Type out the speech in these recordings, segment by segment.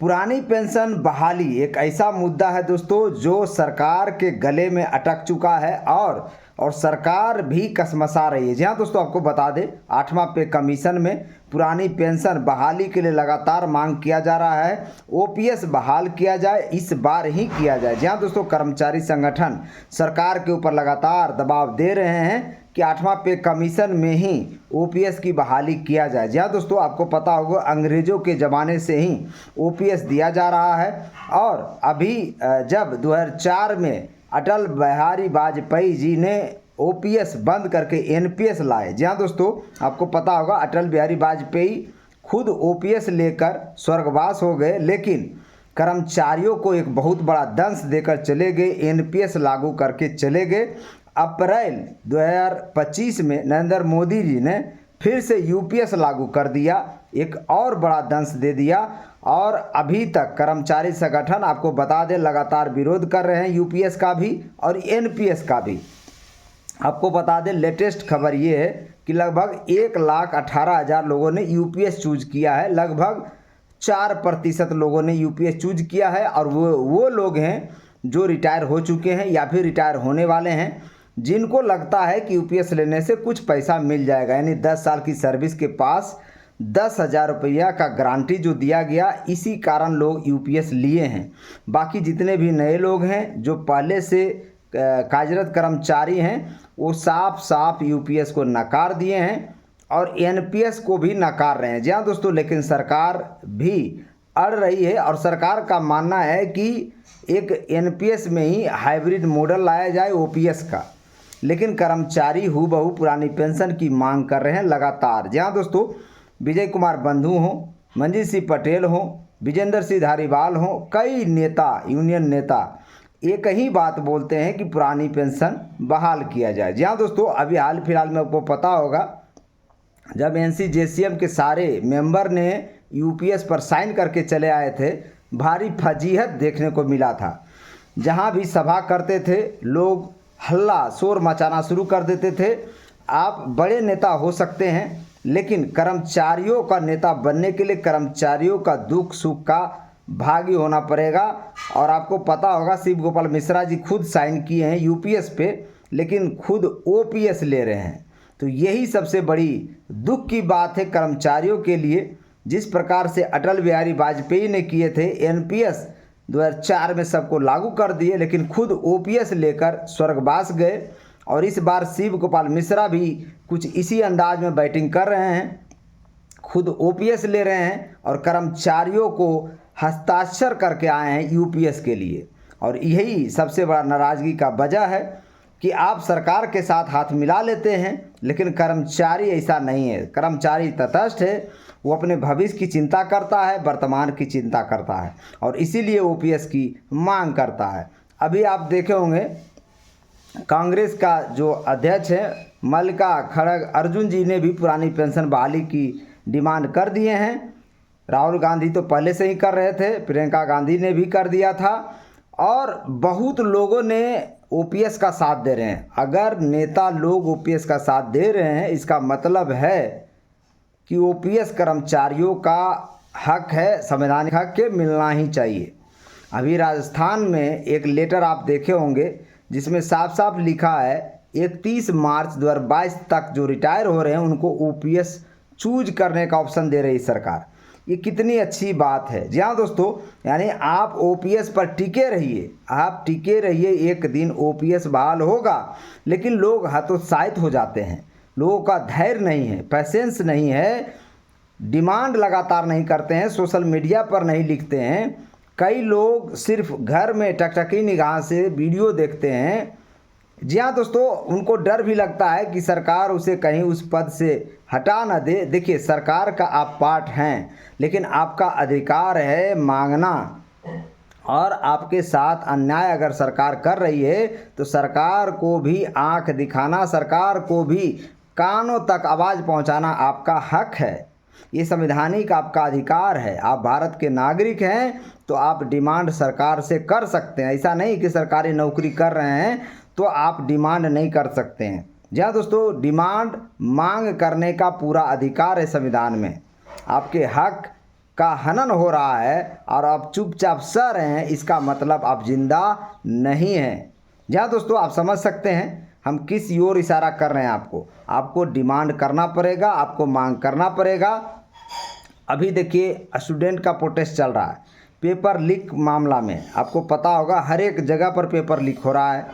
पुरानी पेंशन बहाली एक ऐसा मुद्दा है दोस्तों जो सरकार के गले में अटक चुका है और सरकार भी कसमसा रही है। जी हाँ दोस्तों, आपको बता दें 8वां पे कमीशन में पुरानी पेंशन बहाली के लिए लगातार मांग किया जा रहा है। ओपीएस बहाल किया जाए, इस बार ही किया जाए। जी हाँ दोस्तों, कर्मचारी संगठन सरकार के ऊपर लगातार दबाव दे रहे हैं कि 8वां पे कमीशन में ही ओपीएस की बहाली किया जाए। जी हाँ दोस्तों, आपको पता होगा अंग्रेज़ों के ज़माने से ही ओपीएस दिया जा रहा है और अभी जब 2004 में अटल बिहारी वाजपेयी जी ने ओपीएस बंद करके एनपीएस लाए। जी हाँ दोस्तों, आपको पता होगा अटल बिहारी वाजपेयी खुद ओपीएस लेकर स्वर्गवास हो गए, लेकिन कर्मचारियों को एक बहुत बड़ा दंश देकर चले गए, एनपीएस लागू करके चले गए। अप्रैल 2025 में नरेंद्र मोदी जी ने फिर से यूपीएस लागू कर दिया, एक और बड़ा दंश दे दिया और अभी तक कर्मचारी संगठन आपको बता दें लगातार विरोध कर रहे हैं यूपीएस का भी और एनपीएस का भी। आपको बता दें लेटेस्ट खबर ये है कि लगभग 1,18,000 लोगों ने यूपीएस चूज किया है, लगभग 4% लोगों ने यूपीएस चूज किया है और वो लोग हैं जो रिटायर हो चुके हैं या फिर रिटायर होने वाले हैं, जिनको लगता है कि यूपीएस लेने से कुछ पैसा मिल जाएगा। यानी 10 साल की सर्विस के पास 10,000 रुपया का गारंटी जो दिया गया, इसी कारण लोग यूपीएस लिए हैं। बाकी जितने भी नए लोग हैं जो पहले से कार्यरत कर्मचारी हैं वो साफ साफ यूपीएस को नकार दिए हैं और एनपीएस को भी नकार रहे हैं। जी हाँ दोस्तों, लेकिन सरकार भी अड़ रही है और सरकार का मानना है कि एक एनपीएस में ही हाइब्रिड मॉडल लाया जाए ओपीएस का, लेकिन कर्मचारी हूबहू पुरानी पेंशन की मांग कर रहे हैं लगातार। जी हाँ दोस्तों, विजय कुमार बंधु हों, मंजीत सिंह पटेल हों, विजेंद्र सिंह धारीवाल हों, कई नेता यूनियन नेता एक ही बात बोलते हैं कि पुरानी पेंशन बहाल किया जाए। जी हाँ दोस्तों, अभी हाल फिलहाल में आपको पता होगा जब एनसीजेसीएम के सारे मेंबर ने यूपीएस पर साइन करके चले आए थे, भारी फजीहत देखने को मिला था। जहाँ भी सभा करते थे लोग हल्ला शोर मचाना शुरू कर देते थे। आप बड़े नेता हो सकते हैं, लेकिन कर्मचारियों का नेता बनने के लिए कर्मचारियों का दुख सुख का भागी होना पड़ेगा। और आपको पता होगा शिव गोपाल मिश्रा जी खुद साइन किए हैं यूपीएस पे, लेकिन खुद ओपीएस ले रहे हैं। तो यही सबसे बड़ी दुख की बात है कर्मचारियों के लिए। जिस प्रकार से अटल बिहारी वाजपेयी ने किए थे, एनपीएस 2004 में सबको लागू कर दिए, लेकिन खुद ओपीएस लेकर स्वर्गवास गए। और इस बार शिव गोपाल मिश्रा भी कुछ इसी अंदाज में बैटिंग कर रहे हैं, खुद ओपीएस ले रहे हैं और कर्मचारियों को हस्ताक्षर करके आए हैं यूपीएस के लिए। और यही सबसे बड़ा नाराज़गी का वजह है कि आप सरकार के साथ हाथ मिला लेते हैं, लेकिन कर्मचारी ऐसा नहीं है। कर्मचारी तटस्थ है, वो अपने भविष्य की चिंता करता है, वर्तमान की चिंता करता है और इसीलिए ओपीएस की मांग करता है। अभी आप देखे होंगे कांग्रेस का जो अध्यक्ष है मल्लिका खड़ग अर्जुन जी ने भी पुरानी पेंशन बहाली की डिमांड कर दिए हैं। राहुल गांधी तो पहले से ही कर रहे थे, प्रियंका गांधी ने भी कर दिया था और बहुत लोगों ने ओपीएस का साथ दे रहे हैं। अगर नेता लोग ओपीएस का साथ दे रहे हैं, इसका मतलब है कि ओपीएस कर्मचारियों का हक है, संवैधानिक हक के मिलना ही चाहिए। अभी राजस्थान में एक लेटर आप देखे होंगे जिसमें साफ साफ लिखा है 31 मार्च 2022 तक जो रिटायर हो रहे हैं उनको ओपीएस चूज करने का ऑप्शन दे रही सरकार। ये कितनी अच्छी बात है। जी हाँ दोस्तों, यानी आप ओपीएस पर टिके रहिए, आप टिके रहिए, एक दिन ओपीएस बहाल होगा। लेकिन लोग हतोत्साहित हो जाते हैं, लोगों का धैर्य नहीं है, पैसेंस नहीं है, डिमांड लगातार नहीं करते हैं, सोशल मीडिया पर नहीं लिखते हैं। कई लोग सिर्फ घर में टकटकी निगाह से वीडियो देखते हैं। जी हाँ दोस्तों, उनको डर भी लगता है कि सरकार उसे कहीं उस पद से हटा ना दे। देखिए, सरकार का आप पार्ट हैं, लेकिन आपका अधिकार है मांगना। और आपके साथ अन्याय अगर सरकार कर रही है तो सरकार को भी आंख दिखाना, सरकार को भी कानों तक आवाज़ पहुंचाना आपका हक है। ये संवैधानिक आपका अधिकार है। आप भारत के नागरिक हैं तो आप डिमांड सरकार से कर सकते हैं। ऐसा नहीं कि सरकारी नौकरी कर रहे हैं तो आप डिमांड नहीं कर सकते हैं। जी हाँ दोस्तों, डिमांड मांग करने का पूरा अधिकार है संविधान में। आपके हक का हनन हो रहा है और आप चुपचाप सह रहे हैं, इसका मतलब आप जिंदा नहीं हैं। जहाँ दोस्तों आप समझ सकते हैं हम किस ओर इशारा कर रहे हैं। आपको डिमांड करना पड़ेगा, आपको मांग करना पड़ेगा। अभी देखिए स्टूडेंट का प्रोटेस्ट चल रहा है पेपर लीक मामला में, आपको पता होगा हर एक जगह पर पेपर लीक हो रहा है।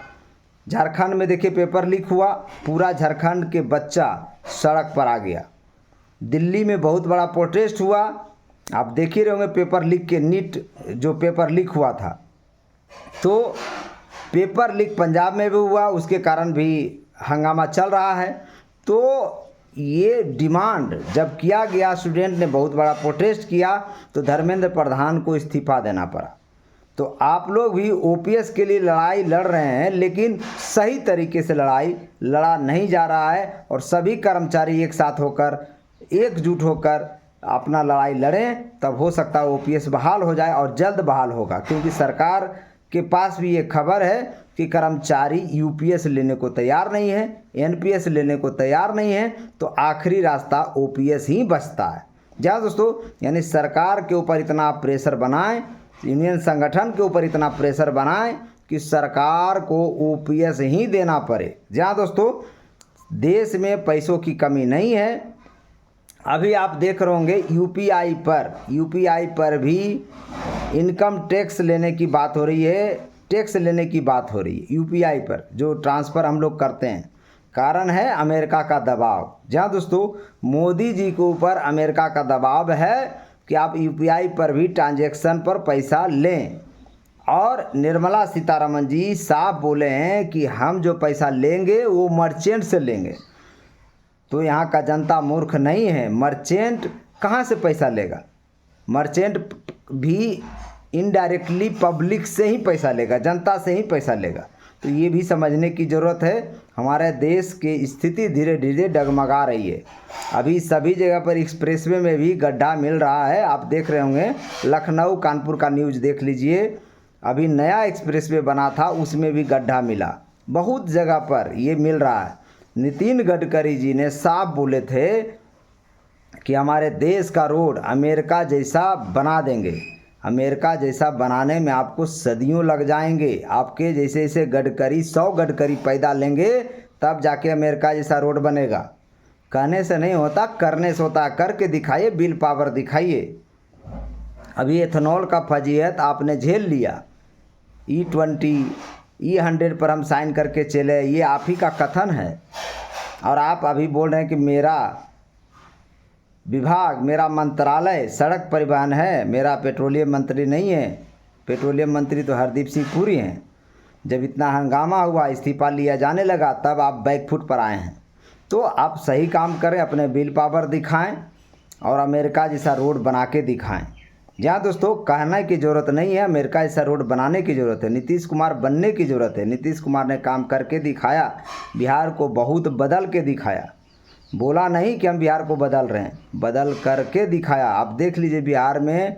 झारखंड में देखिए पेपर लीक हुआ, पूरा झारखंड के बच्चा सड़क पर आ गया। दिल्ली में बहुत बड़ा प्रोटेस्ट हुआ, आप देख ही रहे होंगे पेपर लीक के, नीट जो पेपर लीक हुआ था। तो पेपर लीक पंजाब में भी हुआ, उसके कारण भी हंगामा चल रहा है। तो ये डिमांड जब किया गया, स्टूडेंट ने बहुत बड़ा प्रोटेस्ट किया, तो धर्मेंद्र प्रधान को इस्तीफा देना पड़ा। तो आप लोग भी ओपीएस के लिए लड़ाई लड़ रहे हैं, लेकिन सही तरीके से लड़ाई लड़ा नहीं जा रहा है। और सभी कर्मचारी एक साथ होकर, एकजुट होकर अपना लड़ाई लड़ें, तब हो सकता है ओपीएस बहाल हो जाए और जल्द बहाल होगा। क्योंकि सरकार के पास भी ये खबर है कि कर्मचारी यूपीएस लेने को तैयार नहीं है, एनपीएस लेने को तैयार नहीं है, तो आखिरी रास्ता ओपीएस ही बचता है। जहाँ दोस्तों यानी सरकार के ऊपर इतना प्रेशर बनाएं, यूनियन संगठन के ऊपर इतना प्रेशर बनाएं कि सरकार को ओपीएस ही देना पड़े। जहाँ दोस्तों देश में पैसों की कमी नहीं है। अभी आप देख रहे होंगे यूपीआई पर भी इनकम टैक्स लेने की बात हो रही है, टैक्स लेने की बात हो रही है यूपीआई पर, जो ट्रांसफ़र हम लोग करते हैं। कारण है अमेरिका का दबाव। जहाँ दोस्तों मोदी जी के ऊपर अमेरिका का दबाव है कि आप यूपीआई पर भी ट्रांजैक्शन पर पैसा लें। और निर्मला सीतारमण जी साफ बोले हैं कि हम जो पैसा लेंगे वो मर्चेंट से लेंगे। तो यहाँ का जनता मूर्ख नहीं है, मर्चेंट कहाँ से पैसा लेगा? मर्चेंट भी इनडायरेक्टली पब्लिक से ही पैसा लेगा, जनता से ही पैसा लेगा। तो ये भी समझने की ज़रूरत है। हमारे देश की स्थिति धीरे धीरे डगमगा रही है। अभी सभी जगह पर एक्सप्रेसवे में भी गड्ढा मिल रहा है। आप देख रहे होंगे, लखनऊ कानपुर का न्यूज़ देख लीजिए, अभी नया एक्सप्रेसवे बना था, उसमें भी गड्ढा मिला। बहुत जगह पर ये मिल रहा है। नितिन गडकरी जी ने साफ बोले थे कि हमारे देश का रोड अमेरिका जैसा बना देंगे। अमेरिका जैसा बनाने में आपको सदियों लग जाएंगे। आपके जैसे जैसे गडकरी 100 गडकरी पैदा लेंगे, तब जाके अमेरिका जैसा रोड बनेगा। कहने से नहीं होता, करने से होता। करके दिखाइए, बिल पावर दिखाइए। अभी एथेनॉल का फजीहत आपने झेल लिया, E20 E100 पर हम साइन करके चले, ये आप ही का कथन है। और आप अभी बोल रहे हैं कि मेरा विभाग, मेरा मंत्रालय सड़क परिवहन है, मेरा पेट्रोलियम मंत्री नहीं है। पेट्रोलियम मंत्री तो हरदीप सिंह पुरी हैं। जब इतना हंगामा हुआ, इस्तीफा लिया जाने लगा, तब आप बैकफुट पर आए हैं। तो आप सही काम करें, अपने बिल पावर दिखाएं और अमेरिका जैसा रोड बना के दिखाएं। जहाँ दोस्तों कहने की ज़रूरत नहीं है, अमेरिका जैसा रोड बनाने की ज़रूरत है, नीतीश कुमार बनने की ज़रूरत है। नीतीश कुमार ने काम करके दिखाया, बिहार को बहुत बदल के दिखाया। बोला नहीं कि हम बिहार को बदल रहे हैं, बदल करके दिखाया। आप देख लीजिए, बिहार में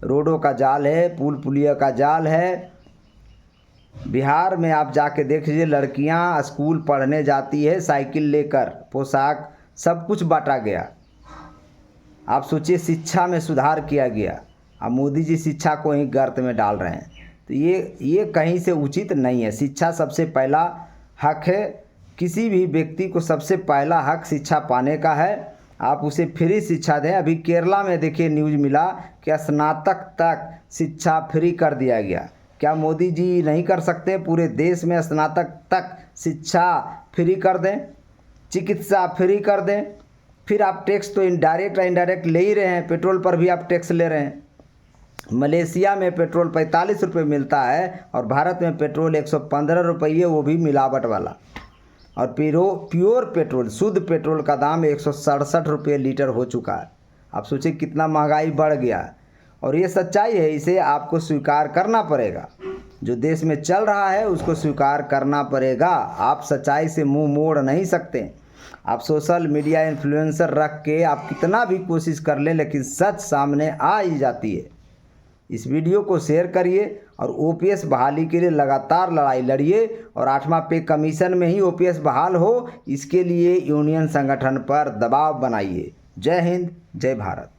रोडों का जाल है, पुल पुलिया का जाल है। बिहार में आप जाके देख लीजिए, लड़कियां स्कूल पढ़ने जाती है साइकिल लेकर, पोशाक सब कुछ बांटा गया। आप सोचिए, शिक्षा में सुधार किया गया। अब मोदी जी शिक्षा को ही गर्त में डाल रहे हैं। तो ये कहीं से उचित नहीं है। शिक्षा सबसे पहला हक है, किसी भी व्यक्ति को सबसे पहला हक शिक्षा पाने का है। आप उसे फ्री शिक्षा दें। अभी केरला में देखिए न्यूज़ मिला कि स्नातक तक शिक्षा फ्री कर दिया गया। क्या मोदी जी नहीं कर सकते? पूरे देश में स्नातक तक शिक्षा फ्री कर दें, चिकित्सा फ्री कर दें। फिर आप टैक्स तो इनडायरेक्ट ले ही रहे हैं, पेट्रोल पर भी आप टैक्स ले रहे हैं। मलेशिया में पेट्रोल 45 रुपये मिलता है और भारत में पेट्रोल 115 रुपये, वो भी मिलावट वाला। और प्योर पेट्रोल, शुद्ध पेट्रोल का दाम 167 रुपये लीटर हो चुका है। आप सोचिए कितना महंगाई बढ़ गया। और ये सच्चाई है, इसे आपको स्वीकार करना पड़ेगा। जो देश में चल रहा है उसको स्वीकार करना पड़ेगा। आप सच्चाई से मुंह मोड़ नहीं सकते। आप सोशल मीडिया इन्फ्लुएंसर रख के आप कितना भी कोशिश कर लें, लेकिन सच सामने आ ही जाती है। इस वीडियो को शेयर करिए और ओपीएस बहाली के लिए लगातार लड़ाई लड़िए और 8वां पे कमीशन में ही ओपीएस बहाल हो, इसके लिए यूनियन संगठन पर दबाव बनाइए। जय हिंद, जय भारत।